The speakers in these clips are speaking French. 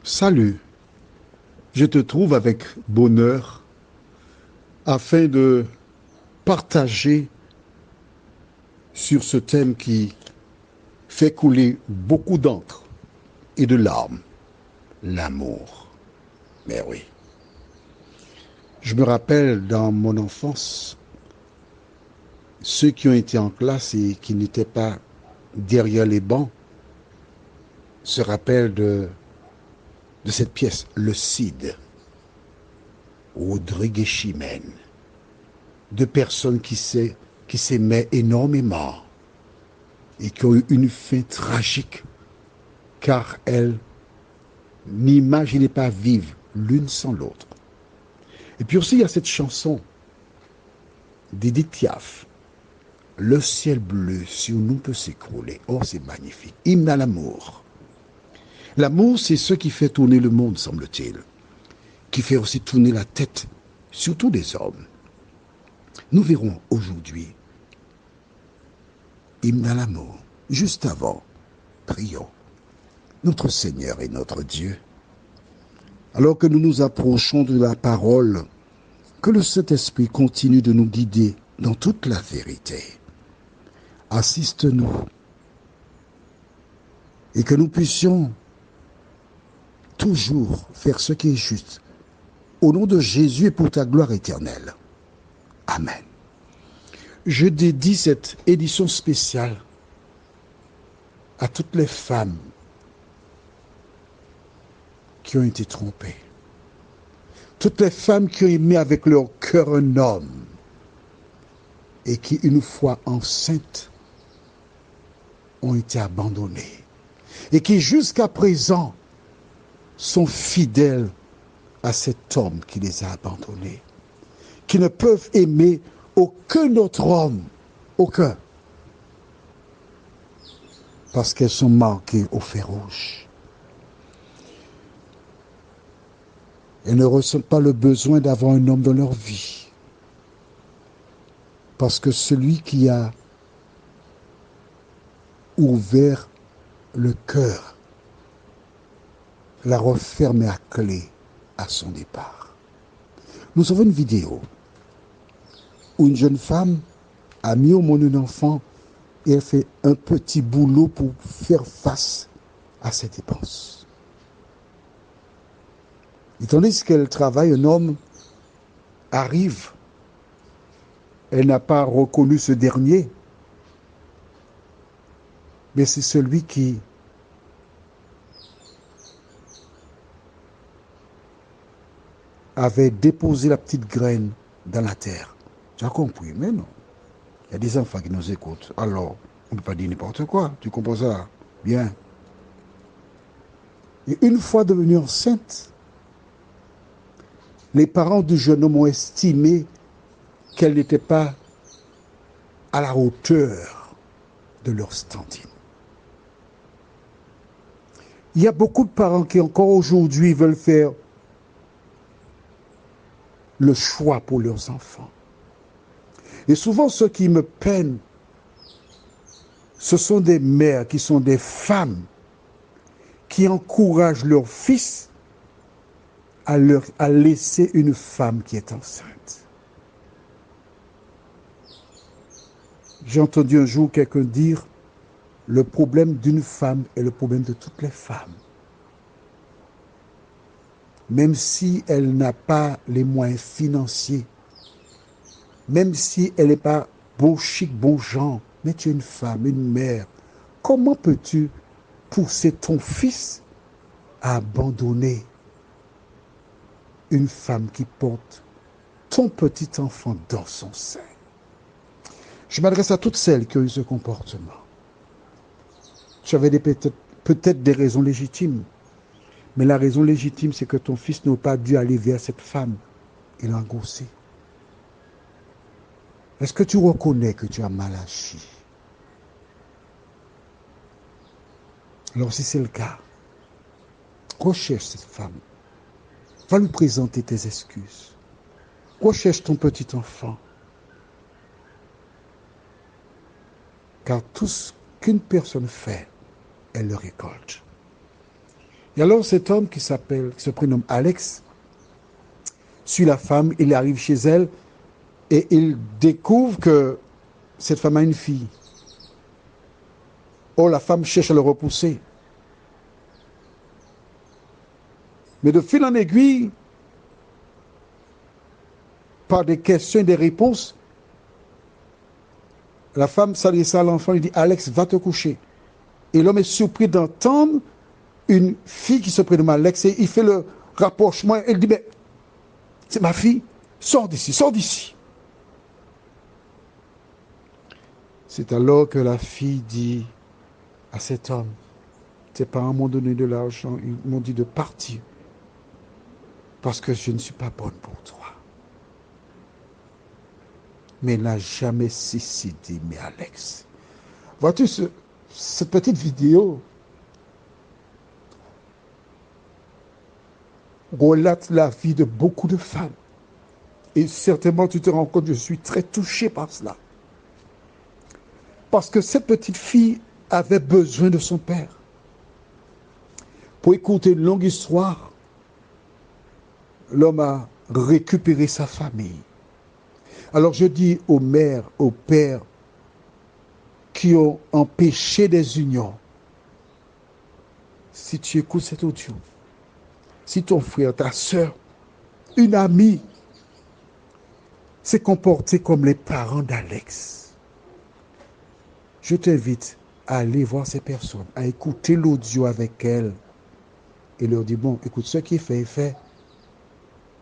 Salut, je te trouve avec bonheur afin de partager sur ce thème qui fait couler beaucoup d'encre et de larmes, l'amour. Mais oui, je me rappelle dans mon enfance, ceux qui ont été en classe et qui n'étaient pas derrière les bancs se rappellent de cette pièce, Le Cid, Rodrigue et Chimène, deux personnes qui s'aimaient énormément et qui ont eu une fin tragique car elles n'imaginaient pas vivre l'une sans l'autre. Et puis aussi, il y a cette chanson d'Edith Piaf, Le ciel bleu sur nous peut s'écrouler. Oh, c'est magnifique. Hymne à l'amour. L'amour, c'est ce qui fait tourner le monde, semble-t-il, qui fait aussi tourner la tête, surtout des hommes. Nous verrons aujourd'hui Hymne à l'amour. Juste avant, prions. Notre Seigneur et notre Dieu, alors que nous nous approchons de la parole, que le Saint-Esprit continue de nous guider dans toute la vérité. Assiste-nous et que nous puissions toujours faire ce qui est juste. Au nom de Jésus et pour ta gloire éternelle. Amen. Je dédie cette édition spéciale à toutes les femmes qui ont été trompées. Toutes les femmes qui ont aimé avec leur cœur un homme et qui, une fois enceintes, ont été abandonnées. Et qui, jusqu'à présent, sont fidèles à cet homme qui les a abandonnés. Qui ne peuvent aimer aucun autre homme. Aucun. Parce qu'elles sont marquées au fer rouge. Elles ne ressentent pas le besoin d'avoir un homme dans leur vie. Parce que celui qui a ouvert le cœur l'a refermé à clé à son départ. Nous avons une vidéo où une jeune femme a mis au monde un enfant et elle fait un petit boulot pour faire face à ses dépenses. Et tandis qu'elle travaille, un homme arrive. Elle n'a pas reconnu ce dernier, mais c'est celui qui avait déposé la petite graine dans la terre. Tu as compris, mais non. Il y a des enfants qui nous écoutent. Alors, on ne peut pas dire n'importe quoi. Tu comprends ça? Bien. Et une fois devenue enceinte, les parents du jeune homme ont estimé qu'elle n'était pas à la hauteur de leur standing. Il y a beaucoup de parents qui encore aujourd'hui veulent faire le choix pour leurs enfants. Et souvent, ce qui me peine, ce sont des mères qui sont des femmes qui encouragent leurs fils à laisser une femme qui est enceinte. J'ai entendu un jour quelqu'un dire, le problème d'une femme est le problème de toutes les femmes. Même si elle n'a pas les moyens financiers, même si elle n'est pas beau chic, bon genre, mais tu es une femme, une mère, comment peux-tu pousser ton fils à abandonner une femme qui porte ton petit enfant dans son sein? Je m'adresse à toutes celles qui ont eu ce comportement. Tu avais peut-être des raisons légitimes, mais la raison légitime, c'est que ton fils n'a pas dû aller vers cette femme. Il a engoncé. Est-ce que tu reconnais que tu as mal agi? Alors si c'est le cas, recherche cette femme. Va lui présenter tes excuses. Recherche ton petit enfant. Car tout ce qu'une personne fait, elle le récolte. Et alors cet homme qui se prénomme Alex, suit la femme, il arrive chez elle et il découvre que cette femme a une fille. Or, la femme cherche à le repousser. Mais de fil en aiguille, par des questions et des réponses, la femme s'adresse à l'enfant et dit « Alex, va te coucher ». Et l'homme est surpris d'entendre une fille qui se prénomme Alex et il fait le rapprochement. Elle dit « Mais c'est ma fille, sors d'ici, sors d'ici ». C'est alors que la fille dit à cet homme, tes parents m'ont donné de l'argent, ils m'ont dit de partir parce que je ne suis pas bonne pour toi. Mais elle n'a jamais cessé d'aimer Alex. Vois-tu cette petite vidéo relate la vie de beaucoup de femmes. Et certainement tu te rends compte, je suis très touché par cela. Parce que cette petite fille avait besoin de son père. Pour écouter une longue histoire, l'homme a récupéré sa famille. Alors je dis aux mères, aux pères qui ont empêché des unions, si tu écoutes cet audio, si ton frère, ta soeur, une amie s'est comportée comme les parents d'Alex, je t'invite à aller voir ces personnes, à écouter l'audio avec elles et leur dire, bon, écoute, ce qui est fait est fait.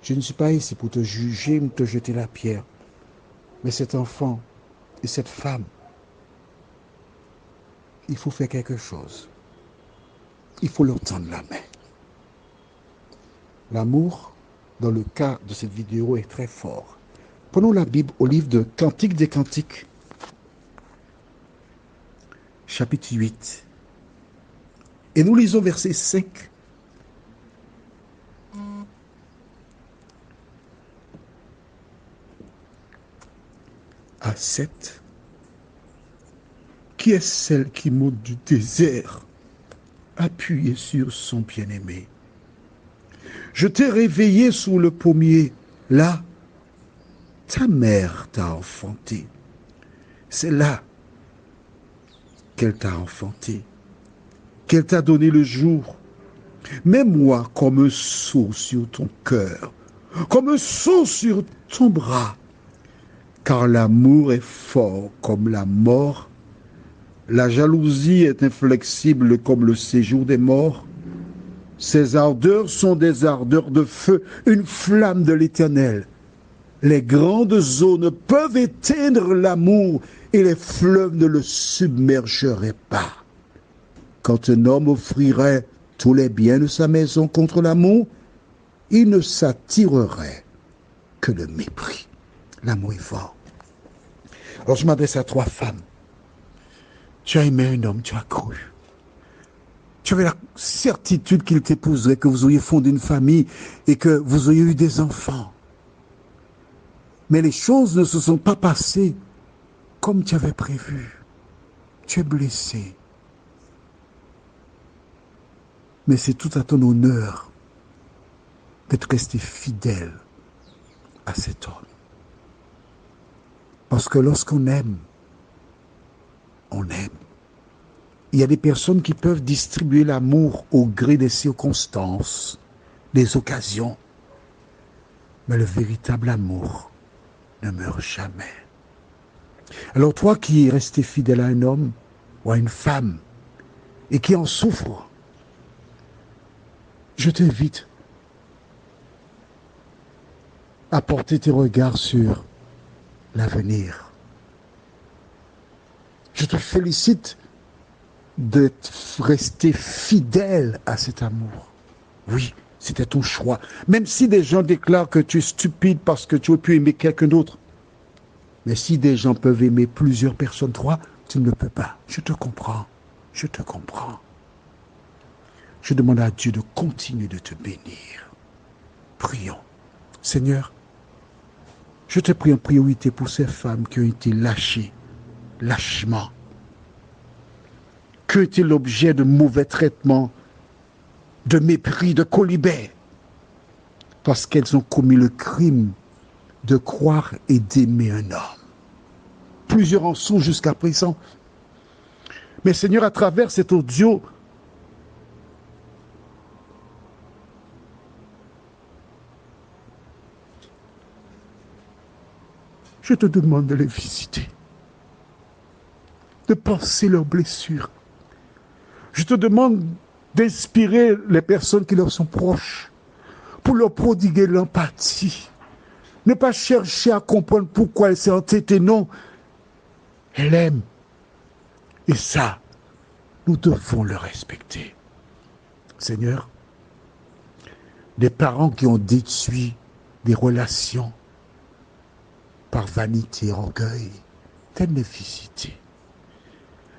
Je ne suis pas ici pour te juger ou te jeter la pierre. Mais cet enfant et cette femme, il faut faire quelque chose. Il faut leur tendre la main. L'amour, dans le cas de cette vidéo, est très fort. Prenons la Bible au livre de Cantiques des Cantiques, chapitre 8. Et nous lisons verset 5. À 7. Qui est celle qui monte du désert, appuyée sur son bien-aimé? Je t'ai réveillé sous le pommier, là, ta mère t'a enfanté. C'est là qu'elle t'a enfanté, qu'elle t'a donné le jour. Mets-moi comme un sceau sur ton cœur, comme un sceau sur ton bras, car l'amour est fort comme la mort. La jalousie est inflexible comme le séjour des morts. Ses ardeurs sont des ardeurs de feu, une flamme de l'Éternel. Les grandes eaux ne peuvent éteindre l'amour et les fleuves ne le submergeraient pas. Quand un homme offrirait tous les biens de sa maison contre l'amour, il ne s'attirerait que le mépris. L'amour est fort. Alors je m'adresse à 3 femmes. Tu as aimé un homme, tu as cru. Tu avais la certitude qu'il t'épouserait, que vous auriez fondé une famille et que vous auriez eu des enfants. Mais les choses ne se sont pas passées comme tu avais prévu. Tu es blessé. Mais c'est tout à ton honneur d'être resté fidèle à cet homme. Parce que lorsqu'on aime, on aime. Il y a des personnes qui peuvent distribuer l'amour au gré des circonstances, des occasions. Mais le véritable amour ne meurt jamais. Alors toi qui es resté fidèle à un homme ou à une femme et qui en souffre, je t'invite à porter tes regards sur l'avenir. Je te félicite d'être resté fidèle à cet amour. Oui, c'était ton choix. Même si des gens déclarent que tu es stupide parce que tu aurais pu aimer quelqu'un d'autre. Mais si des gens peuvent aimer plusieurs personnes, toi, tu ne le peux pas. Je te comprends. Je te comprends. Je demande à Dieu de continuer de te bénir. Prions. Seigneur, je te prie en priorité pour ces femmes qui ont été lâchées, qui ont été l'objet de mauvais traitements de mépris, de colibet, parce qu'elles ont commis le crime de croire et d'aimer un homme. Plusieurs en sont jusqu'à présent. Mais Seigneur, à travers cet audio, je te demande de les visiter, de penser leurs blessures. Je te demande d'inspirer les personnes qui leur sont proches pour leur prodiguer l'empathie. Ne pas chercher à comprendre pourquoi elle s'est entêtée, non. Elle aime. Et ça, nous devons le respecter. Seigneur, des parents qui ont détruit des relations par vanité et orgueil, de les visiter.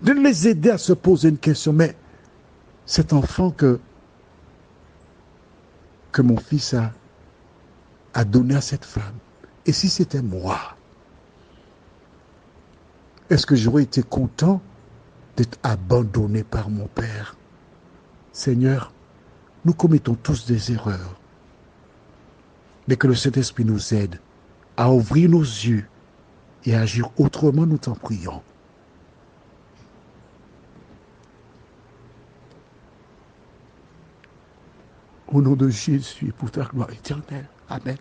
De les aider à se poser une question. Mais cet enfant que mon fils a donné à cette femme, et si c'était moi, est-ce que j'aurais été content d'être abandonné par mon père? Seigneur, nous commettons tous des erreurs, mais que le Saint-Esprit nous aide à ouvrir nos yeux et à agir autrement, nous t'en prions. Au nom de Jésus, pour ta gloire éternelle. Amen.